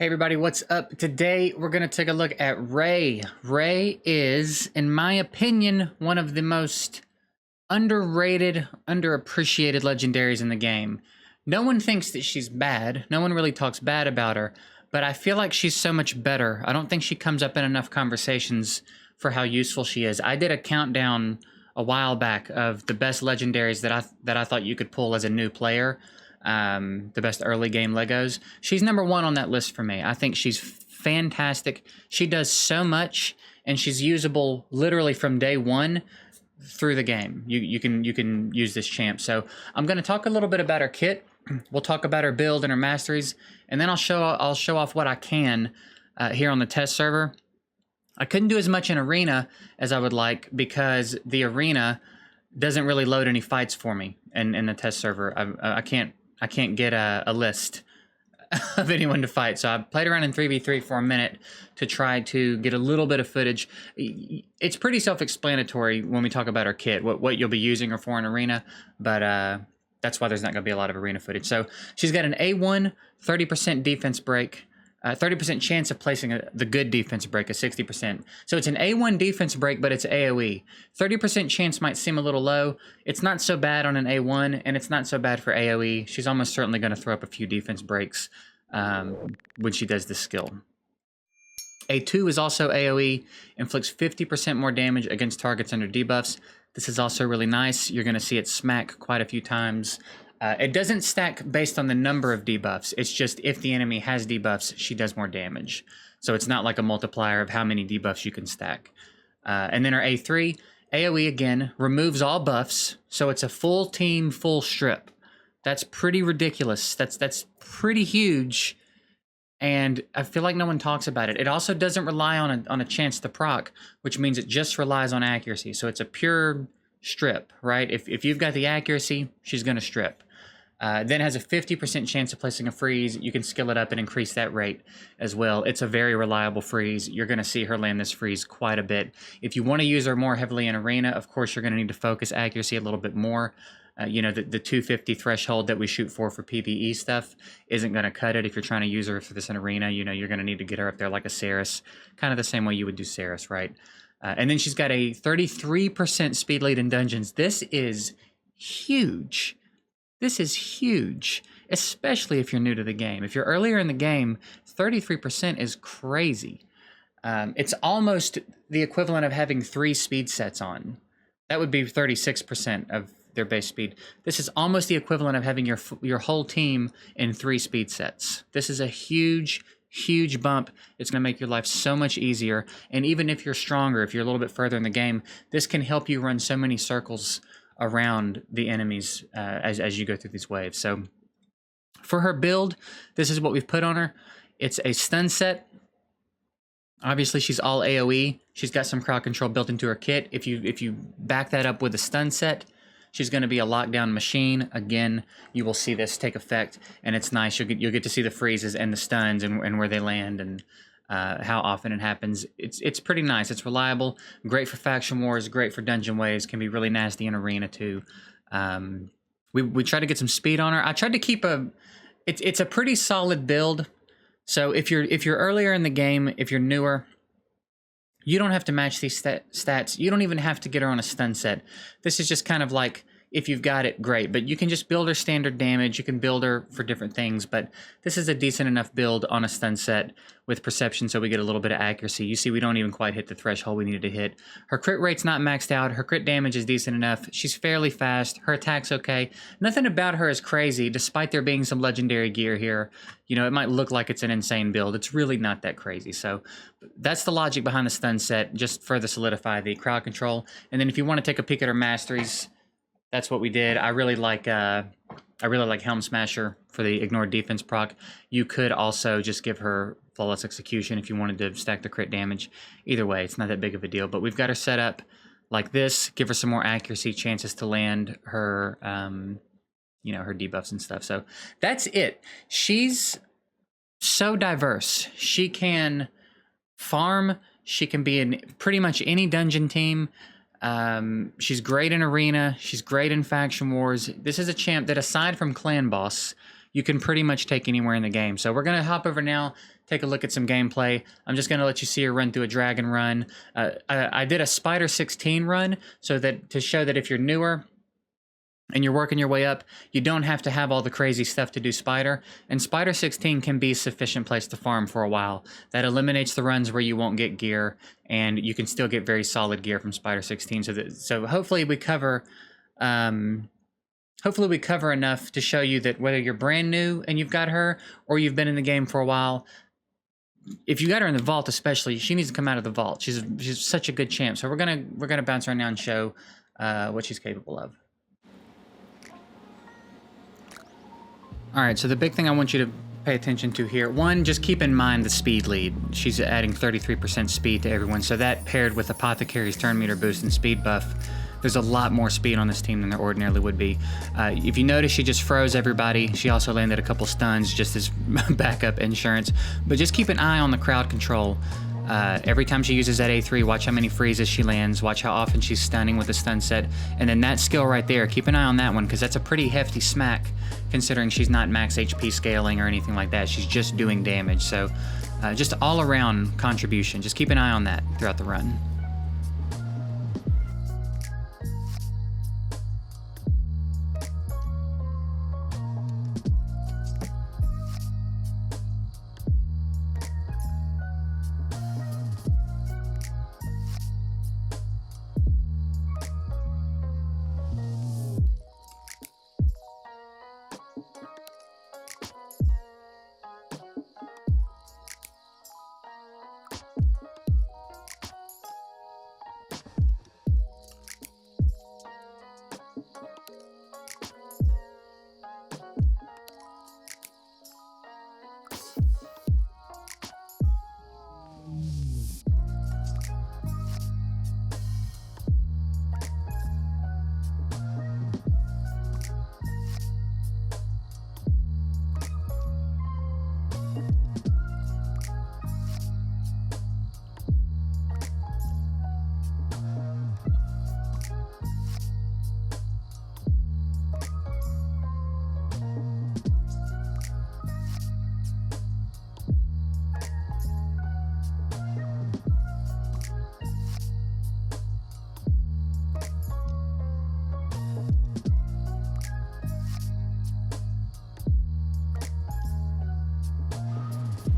Hey everybody, what's up? Today we're going to take a look at Ray. Ray is, in my opinion, one of the most underrated, underappreciated legendaries in the game. No one thinks that she's bad. No one really talks bad about her, but I feel like she's so much better. I don't think she comes up in enough conversations for how useful she is. I did a countdown a while back of the best legendaries that I thought you could pull as a new player. The best early game Legos. She's number one on that list for me. I think she's fantastic. She does so much, and she's usable literally from day one through the game. You can use this champ. So I'm going to talk a little bit about her kit. We'll talk about her build and her masteries, and then I'll show off what I can here on the test server. I couldn't do as much in arena as I would like because the arena doesn't really load any fights for me in the test server. I can't get a list of anyone to fight. So I played around in 3v3 for a minute to try to get a little bit of footage. It's pretty self-explanatory when we talk about our kit, what you'll be using her for in arena, but that's why there's not going to be a lot of arena footage. So she's got an A1, 30% defense break, 30% chance of placing the good defense break, a 60%. So it's an A1 defense break, but it's AoE. 30% chance might seem a little low. It's not so bad on an A1, and it's not so bad for AoE. She's almost certainly going to throw up a few defense breaks when she does this skill. A2 is also AoE, inflicts 50% more damage against targets under debuffs. This is also really nice. You're going to see it smack quite a few times. It doesn't stack based on the number of debuffs. It's just if the enemy has debuffs, she does more damage. So it's not like a multiplier of how many debuffs you can stack. And then our A3, AoE again, removes all buffs. So it's a full team, full strip. That's pretty ridiculous. That's pretty huge. And I feel like no one talks about it. It also doesn't rely on a chance to proc, which means it just relies on accuracy. So it's a pure strip, right? If you've got the accuracy, she's going to strip. Then has a 50% chance of placing a freeze. You can skill it up and increase that rate as well. It's a very reliable freeze. You're going to see her land this freeze quite a bit. If you want to use her more heavily in arena, of course, you're going to need to focus accuracy a little bit more. You know, the 250 threshold that we shoot for PvE stuff isn't going to cut it if you're trying to use her for this in arena. You know, you're going to need to get her up there like a Saris, kind of the same way you would do Saris, right? And then she's got a 33% speed lead in dungeons. This is huge. This is huge, especially if you're new to the game. If you're earlier in the game, 33% is crazy. It's almost the equivalent of having 3 speed sets on. That would be 36% of their base speed. This is almost the equivalent of having your whole team in 3 speed sets. This is a huge bump. It's going to make your life so much easier. And even if you're stronger, if you're a little bit further in the game, this can help you run so many circles around the enemies as you go through these waves. So for her build, this is what we've put on her. It's a stun set. Obviously, she's all AoE. She's got some crowd control built into her kit. If you back that up with a stun set, she's going to be a lockdown machine. Again, you will see this take effect, and it's nice. You'll get to see the freezes and the stuns and where they land and how often it happens. It's pretty nice. It's reliable. Great for faction wars. Great for dungeon waves. Can be really nasty in arena too. We tried to get some speed on her. I tried to keep it's a pretty solid build. So if you're earlier in the game, if you're newer, you don't have to match these stats. You don't even have to get her on a stun set. This is just kind of like, if you've got it, great. But you can just build her standard damage. You can build her for different things. But this is a decent enough build on a stun set with perception, so we get a little bit of accuracy. You see, we don't even quite hit the threshold we needed to hit. Her crit rate's not maxed out. Her crit damage is decent enough. She's fairly fast. Her attack's okay. Nothing about her is crazy, despite there being some legendary gear here. You know, it might look like it's an insane build. It's really not that crazy. So that's the logic behind the stun set, just further solidify the crowd control. And then if you want to take a peek at her masteries, that's what we did. I really like Helm Smasher for the ignored defense proc. You could also just give her flawless execution if you wanted to stack the crit damage. Either way, it's not that big of a deal. But we've got her set up like this. Give her some more accuracy, chances to land her, you know, her debuffs and stuff. So that's it. She's so diverse. She can farm. She can be in pretty much any dungeon team. She's great in arena. She's great in faction wars. This is a champ that, aside from clan boss, you can pretty much take anywhere in the game. So we're going to hop over now take a look at some gameplay. I'm just going to let you see her run through a dragon run. I did a Spider 16 run so that to show that if you're newer and you're working your way up, you don't have to have all the crazy stuff to do Spider. And Spider 16 can be a sufficient place to farm for a while. That eliminates the runs where you won't get gear, and you can still get very solid gear from Spider 16. So hopefully we cover enough to show you that whether you're brand new and you've got her, or you've been in the game for a while, if you got her in the vault especially, she needs to come out of the vault. She's such a good champ. So we're gonna bounce around now and show what she's capable of. All right, so the big thing I want you to pay attention to here, one, just keep in mind the speed lead. She's adding 33% speed to everyone, so that paired with Apothecary's turn meter boost and speed buff, there's a lot more speed on this team than there ordinarily would be. If you notice, she just froze everybody. She also landed a couple stuns just as backup insurance, but just keep an eye on the crowd control. Every time she uses that A3, watch how many freezes she lands, watch how often she's stunning with the stun set, and then that skill right there, keep an eye on that one, because that's a pretty hefty smack, considering she's not max HP scaling or anything like that. She's just doing damage, so just all around contribution. Just keep an eye on that throughout the run.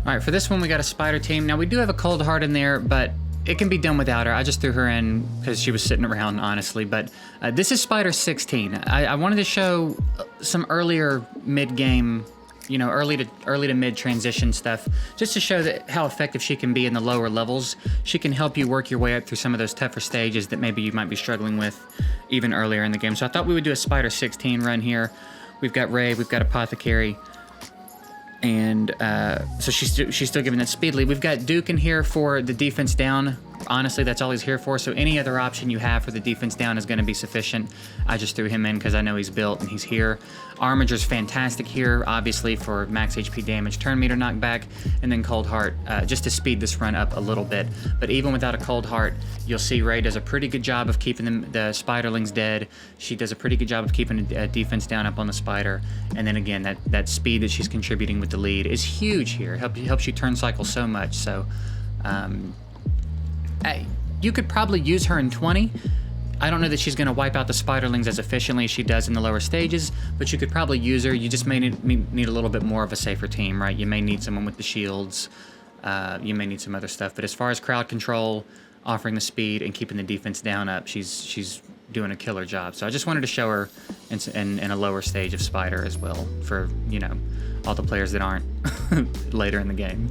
All right, for this one, we got a Spider team. Now, we do have a Cold Heart in there, but it can be done without her. I just threw her in because she was sitting around, honestly. But this is Spider 16. I wanted to show some earlier mid-game, you know, early to mid transition stuff, just to show that how effective she can be in the lower levels. She can help you work your way up through some of those tougher stages that maybe you might be struggling with even earlier in the game. So I thought we would do a Spider 16 run here. We've got Ray, we've got Apothecary. And so she's still giving that speed lead. We've got Duke in here for the defense down. Honestly, that's all he's here for. So any other option you have for the defense down is going to be sufficient. I just threw him in because I know he's built and he's here. Armiger's fantastic here, obviously, for max HP damage, turn meter knockback, and then Cold Heart, just to speed this run up a little bit. But even without a Cold Heart, you'll see Ray does a pretty good job of keeping the Spiderlings dead. She does a pretty good job of keeping a defense down up on the Spider. And then again, that speed that she's contributing with the lead is huge here. Helps you turn cycle so much. So you could probably use her in 20. I don't know that she's going to wipe out the Spiderlings as efficiently as she does in the lower stages, but you could probably use her. You just may need a little bit more of a safer team, right? You may need someone with the shields. You may need some other stuff. But as far as crowd control, offering the speed, and keeping the defense down up, she's doing a killer job. So I just wanted to show her in a lower stage of Spider as well for, you know, all the players that aren't later in the game.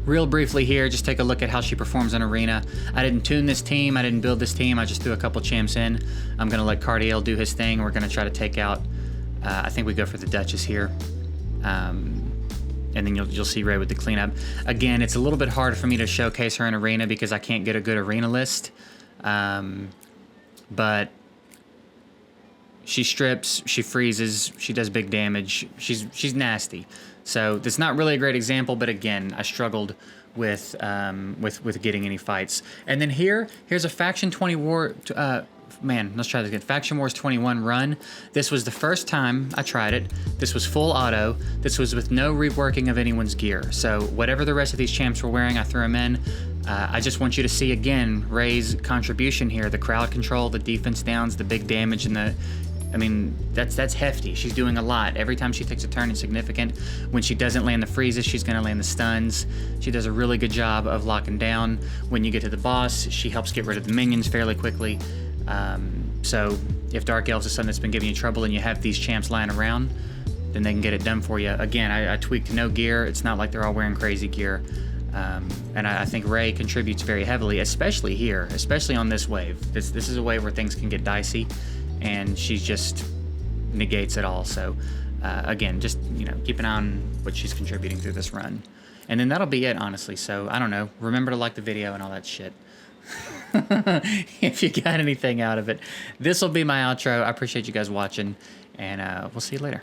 Real briefly here, just take a look at how she performs in Arena. I didn't tune this team, I didn't build this team, I just threw a couple champs in. I'm gonna let Cardiel do his thing. We're gonna try to take out, I think we go for the Duchess here. And and then you'll see Ray with the cleanup. Again, it's a little bit hard for me to showcase her in arena because I can't get a good arena list. But she strips, she freezes, she does big damage. She's nasty. So that's not really a great example, but again, I struggled with getting any fights. And then here's a Faction 20 War. Man, let's try this again. Faction Wars 21 run. This was the first time I tried it. This was full auto. This was with no reworking of anyone's gear. So whatever the rest of these champs were wearing, I threw them in. I just want you to see again Ray's contribution here. The crowd control, the defense downs, the big damage, and I mean, that's hefty. She's doing a lot. Every time she takes a turn, it's significant. When she doesn't land the freezes, she's going to land the stuns. She does a really good job of locking down. When you get to the boss, she helps get rid of the minions fairly quickly. So if Dark Elves is something that's been giving you trouble and you have these champs lying around, then they can get it done for you. Again, I tweaked no gear. It's not like they're all wearing crazy gear. And I think Ray contributes very heavily, especially here, especially on this wave. This is a wave where things can get dicey, and she just negates it all. So again, just keep an eye on what she's contributing through this run. And then that'll be it, honestly. So I don't know. Remember to like the video and all that shit. If you got anything out of it. This will be my outro. I appreciate you guys watching, and we'll see you later.